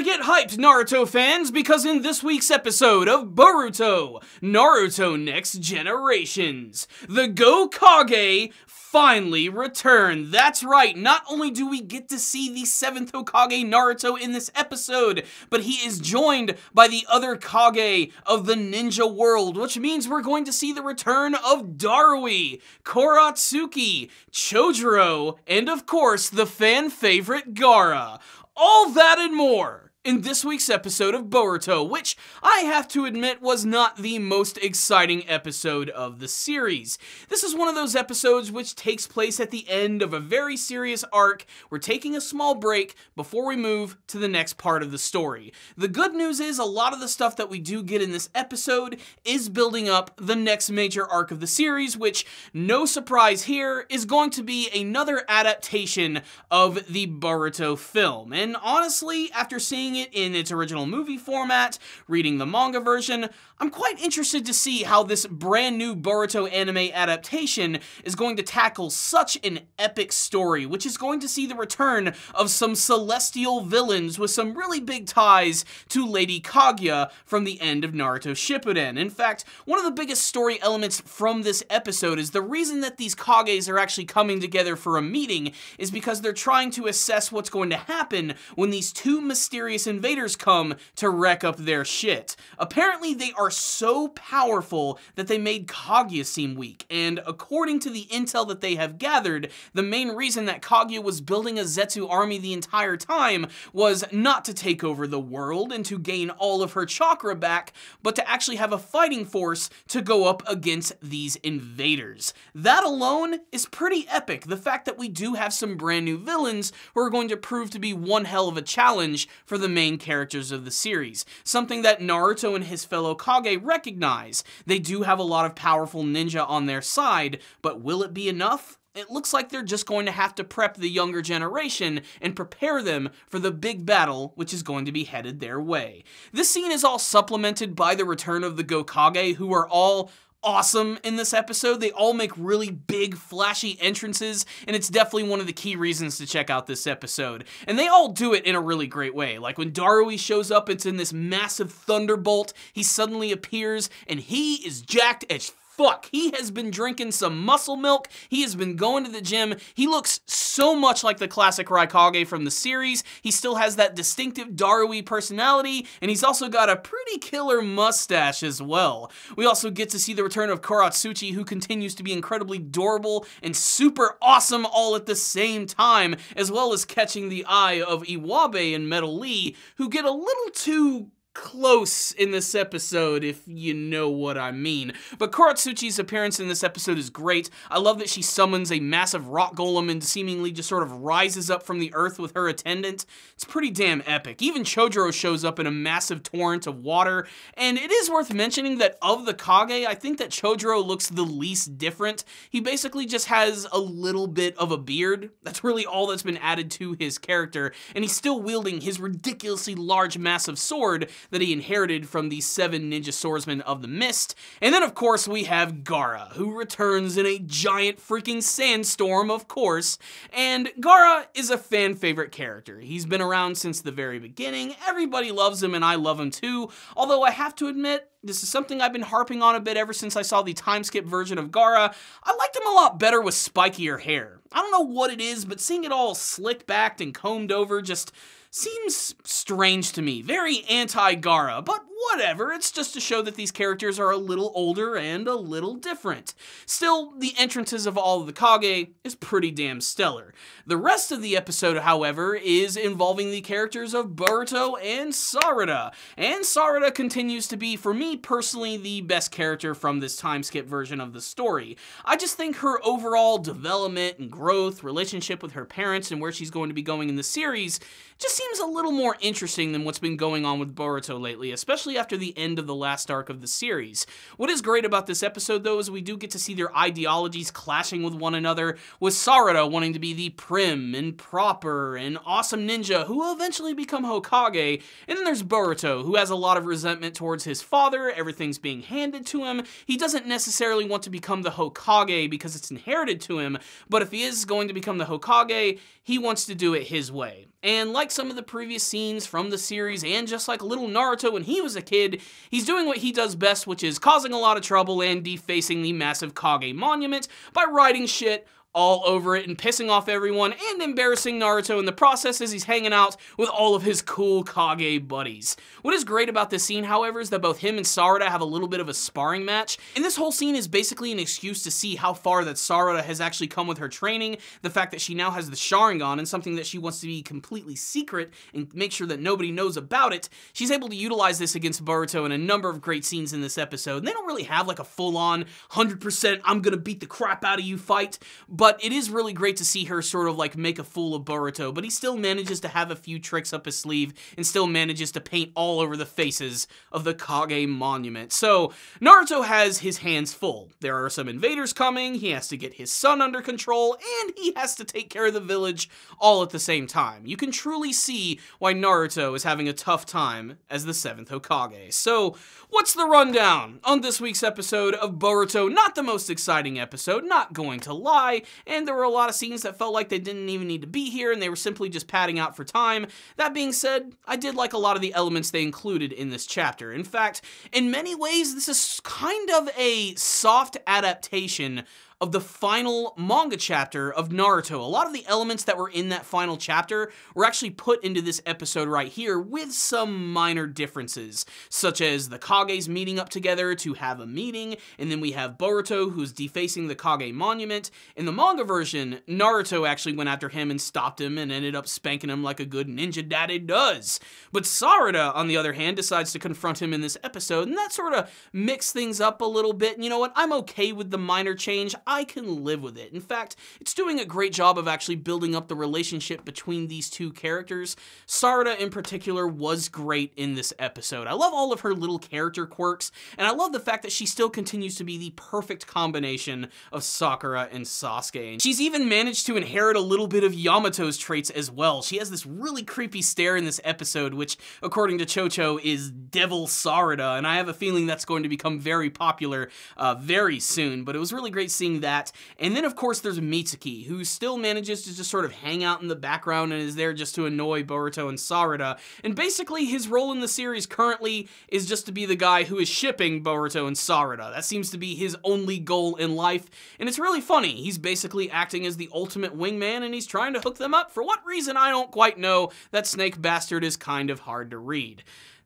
to get hyped, Naruto fans, because in this week's episode of Boruto, Naruto Next Generations, the Gokage finally returned. That's right, not only do we get to see the 7th Hokage Naruto in this episode, but he is joined by the other Kage of the ninja world, which means we're going to see the return of Darui, Koratsuki, Chojuro, and of course, the fan favorite Gaara. All that and more in this week's episode of Boruto, which I have to admit was not the most exciting episode of the series. This is one of those episodes which takes place at the end of a very serious arc. We're taking a small break before we move to the next part of the story. The good news is a lot of the stuff that we do get in this episode is building up the next major arc of the series, which, no surprise here, is going to be another adaptation of the Boruto film. And honestly, after seeing it in its original movie format, reading the manga version, I'm quite interested to see how this brand new Boruto anime adaptation is going to tackle such an epic story, which is going to see the return of some celestial villains with some really big ties to Lady Kaguya from the end of Naruto Shippuden. In fact, one of the biggest story elements from this episode is the reason that these Kages are actually coming together for a meeting is because they're trying to assess what's going to happen when these two mysterious invaders come to wreck up their shit. Apparently, they are so powerful that they made Kaguya seem weak, and according to the intel that they have gathered, the main reason that Kaguya was building a Zetsu army the entire time was not to take over the world and to gain all of her chakra back, but to actually have a fighting force to go up against these invaders. That alone is pretty epic. The fact that we do have some brand new villains who are going to prove to be one hell of a challenge for the main characters of the series. Something that Naruto and his fellow Kage recognize. They do have a lot of powerful ninja on their side, but will it be enough? It looks like they're just going to have to prep the younger generation and prepare them for the big battle which is going to be headed their way. This scene is all supplemented by the return of the Gokage, who are all awesome in this episode. They all make really big, flashy entrances, and it's definitely one of the key reasons to check out this episode. And they all do it in a really great way. Like when Darui shows up, it's in this massive thunderbolt. He suddenly appears, and he is jacked as fuck. He has been drinking some muscle milk. He has been going to the gym. He looks so much like the classic Raikage from the series. He still has that distinctive Darui personality, and he's also got a pretty killer mustache as well. We also get to see the return of Koratsuchi, who continues to be incredibly adorable and super awesome all at the same time, as well as catching the eye of Iwabe and Metal Lee, who get a little too close in this episode, if you know what I mean. But Koratsuchi's appearance in this episode is great. I love that she summons a massive rock golem and seemingly just sort of rises up from the earth with her attendant. It's pretty damn epic. Even Chojuro shows up in a massive torrent of water, and it is worth mentioning that of the Kage, I think that Chojuro looks the least different. He basically just has a little bit of a beard. That's really all that's been added to his character, and he's still wielding his ridiculously large, massive sword that he inherited from the 7 ninja swordsmen of the mist. And then, of course, we have Gaara, who returns in a giant freaking sandstorm, of course. And Gaara is a fan favorite character. He's been around since the very beginning. Everybody loves him, and I love him too. Although I have to admit, this is something I've been harping on a bit ever since I saw the time skip version of Gaara. I liked him a lot better with spikier hair. I don't know what it is, but seeing it all slicked back and combed over just seems strange to me. Very anti-Gaara, but whatever. It's just to show that these characters are a little older and a little different. Still, the entrances of all of the Kage is pretty damn stellar. The rest of the episode, however, is involving the characters of Boruto and Sarada. And Sarada continues to be, for me personally, the best character from this time skip version of the story. I just think her overall development and growth, relationship with her parents, and where she's going to be going in the series just seems a little more interesting than what's been going on with Boruto lately, especially especially after the end of the last arc of the series. What is great about this episode, though, is we do get to see their ideologies clashing with one another, with Sarada wanting to be the prim and proper and awesome ninja who will eventually become Hokage, and then there's Boruto, who has a lot of resentment towards his father, everything's being handed to him. He doesn't necessarily want to become the Hokage because it's inherited to him, but if he is going to become the Hokage, he wants to do it his way. And like some of the previous scenes from the series, and just like little Naruto when he was a kid, he's doing what he does best, which is causing a lot of trouble and defacing the massive Kage monument by writing shit all over it and pissing off everyone and embarrassing Naruto in the process as he's hanging out with all of his cool Kage buddies. What is great about this scene, however, is that both him and Sarada have a little bit of a sparring match, and this whole scene is basically an excuse to see how far that Sarada has actually come with her training, the fact that she now has the Sharingan and something that she wants to be completely secret and make sure that nobody knows about it. She's able to utilize this against Boruto in a number of great scenes in this episode, and they don't really have like a full-on 100% I'm gonna beat the crap out of you fight, but it is really great to see her sort of like make a fool of Boruto, but he still manages to have a few tricks up his sleeve and still manages to paint all over the faces of the Kage monument. So Naruto has his hands full. There are some invaders coming, he has to get his son under control, and he has to take care of the village all at the same time. You can truly see why Naruto is having a tough time as the 7th Hokage. So what's the rundown on this week's episode of Boruto? Not the most exciting episode, not going to lie, and there were a lot of scenes that felt like they didn't even need to be here and they were simply just padding out for time. That being said, I did like a lot of the elements they included in this chapter. In fact, in many ways, this is kind of a soft adaptation of the final manga chapter of Naruto. A lot of the elements that were in that final chapter were actually put into this episode right here with some minor differences, such as the Kages meeting up together to have a meeting, and then we have Boruto who's defacing the Kage monument. In the manga version, Naruto actually went after him and stopped him and ended up spanking him like a good ninja daddy does. But Sarada, on the other hand, decides to confront him in this episode, and that sort of mixed things up a little bit. And you know what? I'm okay with the minor change. I can live with it. In fact, it's doing a great job of actually building up the relationship between these two characters. Sarada in particular was great in this episode. I love all of her little character quirks, and I love the fact that she still continues to be the perfect combination of Sakura and Sasuke. And she's even managed to inherit a little bit of Yamato's traits as well. She has this really creepy stare in this episode, which, according to Chocho, is Devil Sarada, and I have a feeling that's going to become very popular very soon, but it was really great seeing that. And then, of course, there's Mitsuki, who still manages to just sort of hang out in the background and is there just to annoy Boruto and Sarada. And basically, his role in the series currently is just to be the guy who is shipping Boruto and Sarada. That seems to be his only goal in life, and it's really funny. He's basically acting as the ultimate wingman, and he's trying to hook them up. For what reason, I don't quite know. That snake bastard is kind of hard to read.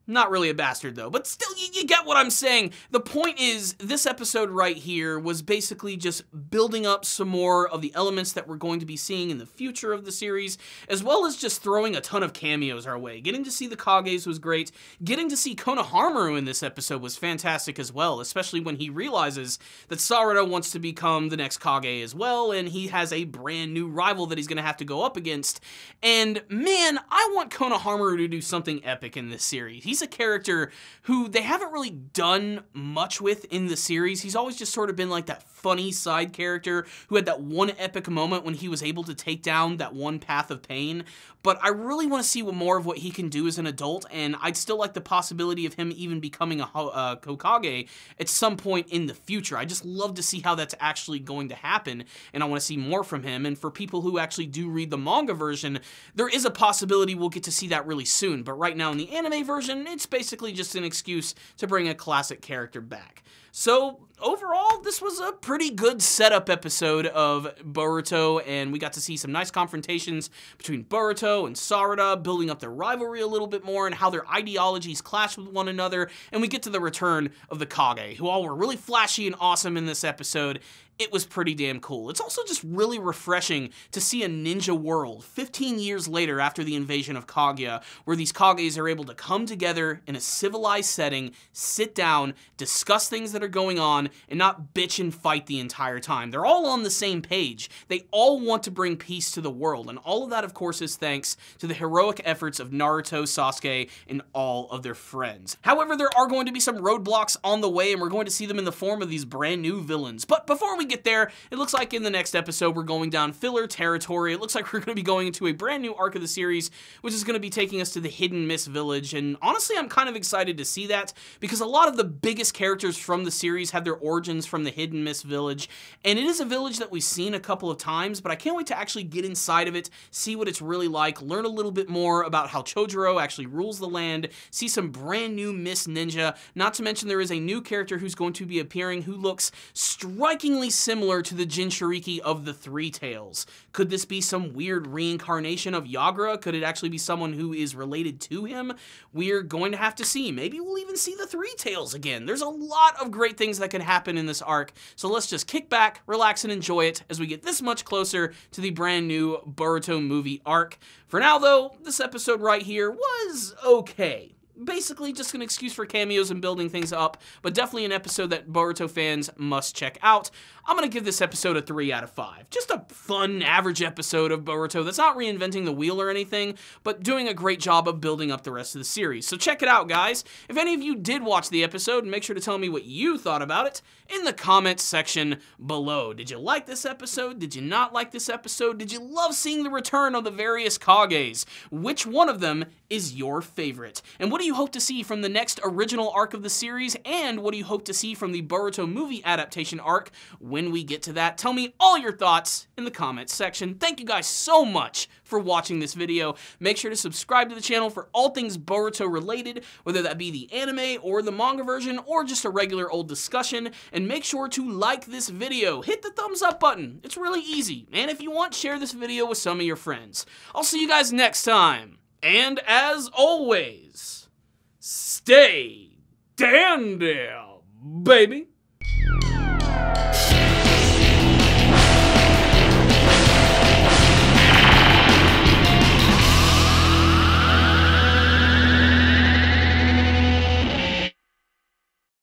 Not really a bastard, though, but still, you get what I'm saying. The point is, this episode right here was basically just building up some more of the elements that we're going to be seeing in the future of the series, as well as just throwing a ton of cameos our way. Getting to see the Kages was great. Getting to see Konohamaru in this episode was fantastic as well, especially when he realizes that Sarada wants to become the next Kage as well, and he has a brand new rival that he's going to have to go up against. And man, I want Konohamaru to do something epic in this series. He's a character who they haven't really done much with in the series. He's always just sort of been like that funny side character who had that one epic moment when he was able to take down that one path of pain. But I really want to see more of what he can do as an adult, and I'd still like the possibility of him even becoming a Hokage at some point in the future. I just love to see how that's actually going to happen, and I want to see more from him. And for people who actually do read the manga version, there is a possibility we'll get to see that really soon. But right now in the anime version, it's basically just an excuse to bring a classic character back. So overall, this was a pretty good setup episode of Boruto, and we got to see some nice confrontations between Boruto and Sarada, building up their rivalry a little bit more and how their ideologies clash with one another, and we get to the return of the Kage, who all were really flashy and awesome in this episode. It was pretty damn cool. It's also just really refreshing to see a ninja world 15 years later after the invasion of Kaguya, where these Kages are able to come together in a civilized setting, sit down, discuss things that that are going on and not bitch and fight the entire time. They're all on the same page. They all want to bring peace to the world, and all of that, of course, is thanks to the heroic efforts of Naruto, Sasuke, and all of their friends. However, there are going to be some roadblocks on the way, and we're going to see them in the form of these brand new villains. But before we get there, it looks like in the next episode, we're going down filler territory. It looks like we're going to be going into a brand new arc of the series, which is going to be taking us to the Hidden Mist Village, and honestly, I'm kind of excited to see that, because a lot of the biggest characters from the series have their origins from the Hidden Mist Village, and it is a village that we've seen a couple of times, but I can't wait to actually get inside of it, see what it's really like, learn a little bit more about how Chojuro actually rules the land, see some brand new Mist Ninja, not to mention there is a new character who's going to be appearing who looks strikingly similar to the Jinchuriki of the Three Tails. Could this be some weird reincarnation of Yagra? Could it actually be someone who is related to him? We're going to have to see. Maybe we'll even see the Three Tails again. There's a lot of great things that can happen in this arc, so let's just kick back, relax, and enjoy it as we get this much closer to the brand new Boruto movie arc. For now, though, this episode right here was okay. Basically just an excuse for cameos and building things up, but definitely an episode that Boruto fans must check out. I'm gonna give this episode a 3 out of 5. Just a fun, average episode of Boruto that's not reinventing the wheel or anything, but doing a great job of building up the rest of the series. So check it out, guys. If any of you did watch the episode, make sure to tell me what you thought about it in the comments section below. Did you like this episode? Did you not like this episode? Did you love seeing the return of the various Kages? Which one of them is your favorite? And what do you hope to see from the next original arc of the series? And what do you hope to see from the Boruto movie adaptation arc when we get to that? Tell me all your thoughts in the comments section. Thank you guys so much for watching this video. Make sure to subscribe to the channel for all things Boruto related, whether that be the anime or the manga version or just a regular old discussion. And make sure to like this video. Hit the thumbs up button. It's really easy. And if you want, share this video with some of your friends. I'll see you guys next time. And as always, stay dandy, baby.